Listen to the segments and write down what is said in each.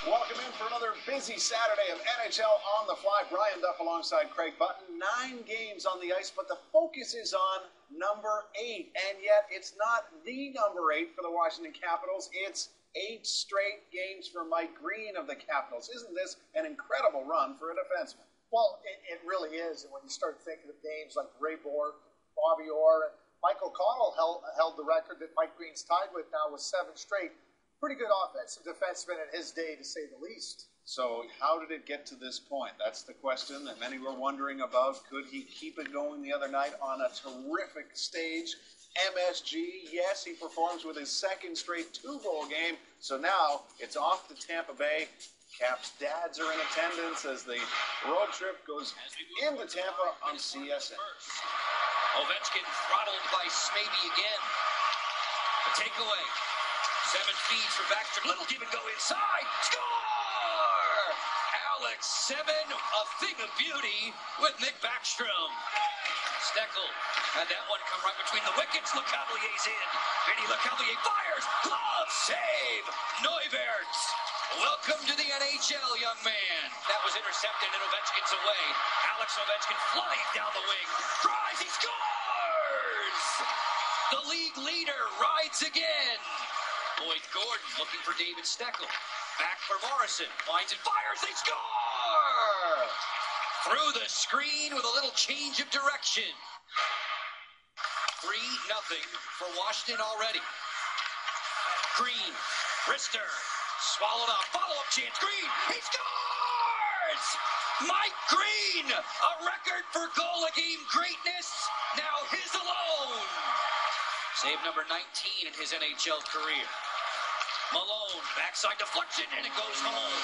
Welcome in for another busy Saturday of NHL on the fly. Brian Duff alongside Craig Button. 9 games on the ice, but the focus is on number 8. And yet it's not the number 8 for the Washington Capitals. It's 8 straight games for Mike Green of the Capitals. Isn't this an incredible run for a defenseman? Well, it really is. And when you start thinking of names like Ray Bourque, Bobby Orr, and Michael Connell held the record that Mike Green's tied with now with 7 straight. Pretty good offensive defenseman in his day, to say the least. So how did it get to this point? That's the question that many were wondering about. Could he keep it going the other night on a terrific stage? MSG, yes, he performs with his 2nd straight 2-goal game. So now it's off to Tampa Bay. Caps' dads are in attendance as the road trip goes into Tampa on CSN. Ovechkin throttled by Smaby again. The takeaway. 7 feeds for Backstrom. Little give and go inside. Score! Alex 7, a thing of beauty with Nick Backstrom. Steckel had that one come right between the wickets. Lecavalier's in. Vinny Lecavalier fires. Glove save. Neuwirth. Welcome to the NHL, young man. That was intercepted and Ovechkin's away. Alex Ovechkin flying down the wing. Drives, he scores! The league leader rides again. Boyd Gordon looking for David Steckel. Back for Morrison. Finds and fires. They score! Through the screen with a little change of direction. 3-0 for Washington already. Green. Rister. Swallowed up. Follow-up chance. Green. He scores! Mike Green. A record for goal-a-game greatness. Now his alone. Save number 19 in his NHL career. Malone, backside deflection, and it goes home.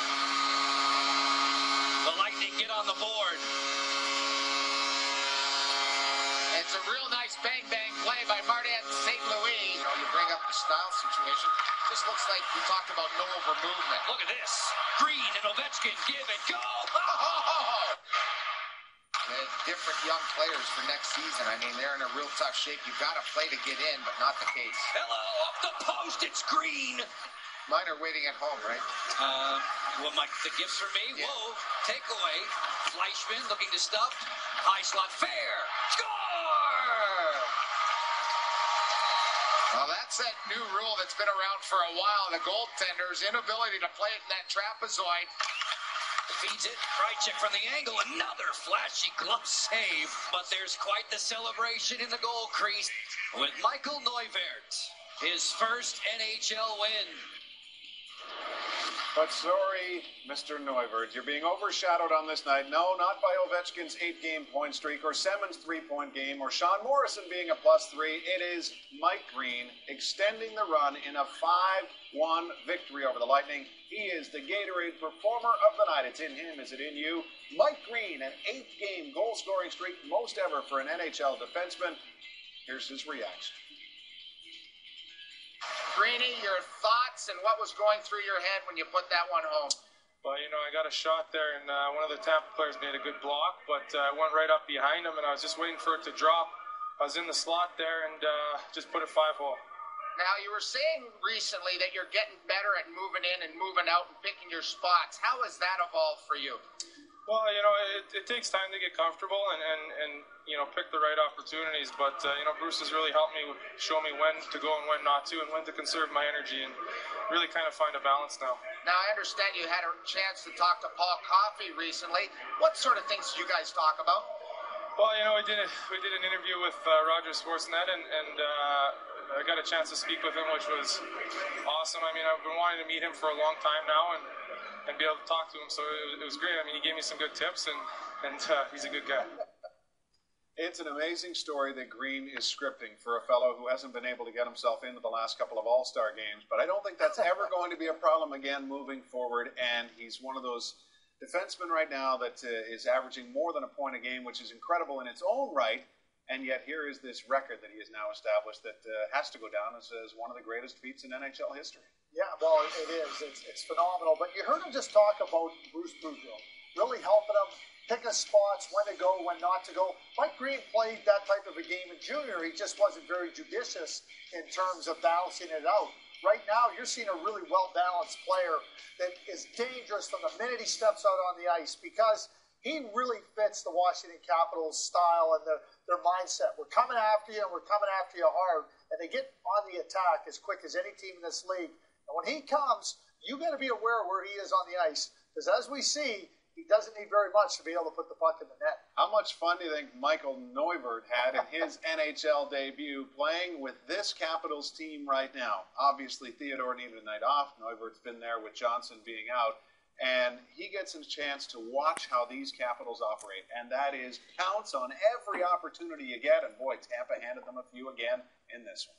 The Lightning get on the board. It's a real nice bang-bang play by Martin St. Louis. You know, you bring up the style situation. Just looks like we talked about no over-movement. Look at this. Green and Ovechkin give and go. Different young players for next season. I mean, they're in a real tough shape. You've got to play to get in, but not the case. Hello, up the post, it's Green. Mine are waiting at home, right? Well, the gifts for me. Yeah. Whoa, takeaway. Fleischman looking to stuff. High slot, fair. Score! Well, that's that new rule that's been around for a while. The goaltender's inability to play it in that trapezoid. Feeds it. Krejcik from the angle. Another flashy glove save. But there's quite the celebration in the goal crease with Michael Neuwirth. His first NHL win. But sorry, Mr. Neuwirth, you're being overshadowed on this night. No, not by Ovechkin's 8-game point streak or Semon's 3-point game or Sean Morrison being a +3. It is Mike Green extending the run in a 5-1 victory over the Lightning. He is the Gatorade Performer of the Night. It's in him. Is it in you? Mike Green, an 8-game goal-scoring streak, most ever for an NHL defenseman. Here's his reaction. Greeny, your thoughts and what was going through your head when you put that one home? Well, you know, I got a shot there, and one of the Tampa players made a good block, but I went right up behind him, and I was just waiting for it to drop. I was in the slot there and just put it 5-hole. Now, you were saying recently that you're getting better at moving in and moving out and picking your spots. How has that evolved for you? Well, you know, it takes time to get comfortable and you know, pick the right opportunities. But, you know, Bruce has really helped me, show me when to go and when not to, and when to conserve my energy and really kind of find a balance now. Now, I understand you had a chance to talk to Paul Coffey recently. What sort of things did you guys talk about? Well, you know, we did an interview with Roger Sportsnet, and I got a chance to speak with him, which was awesome. I mean, I've been wanting to meet him for a long time now and be able to talk to him, so it was great. I mean, he gave me some good tips, and he's a good guy. It's an amazing story that Green is scripting for a fellow who hasn't been able to get himself into the last couple of All-Star games, but I don't think that's ever going to be a problem again moving forward, and he's one of those defensemen right now that is averaging more than a point a game, which is incredible in its own right, and yet here is this record that he has now established that has to go down as one of the greatest feats in NHL history. Yeah, well, it is. It's phenomenal. But you heard him just talk about Bruce Boudreau, really helping him pick his spots, when to go, when not to go. Mike Green played that type of a game in junior. He just wasn't very judicious in terms of balancing it out. right now you're seeing a really well-balanced player that is dangerous from the minute he steps out on the ice because he really fits the Washington Capitals style and their mindset. We're coming after you, and we're coming after you hard, and they get on the attack as quick as any team in this league. And when he comes, you got to be aware where he is on the ice because as we see, he doesn't need very much to be able to put the puck in the net. How much fun do you think Michael Neuvirth had in his NHL debut playing with this Capitals team right now? Obviously, Theodore needed a night off. Neuvirth's been there with Johnson being out. And he gets a chance to watch how these Capitals operate. And that is pounce on every opportunity you get. And boy, Tampa handed them a few again in this one.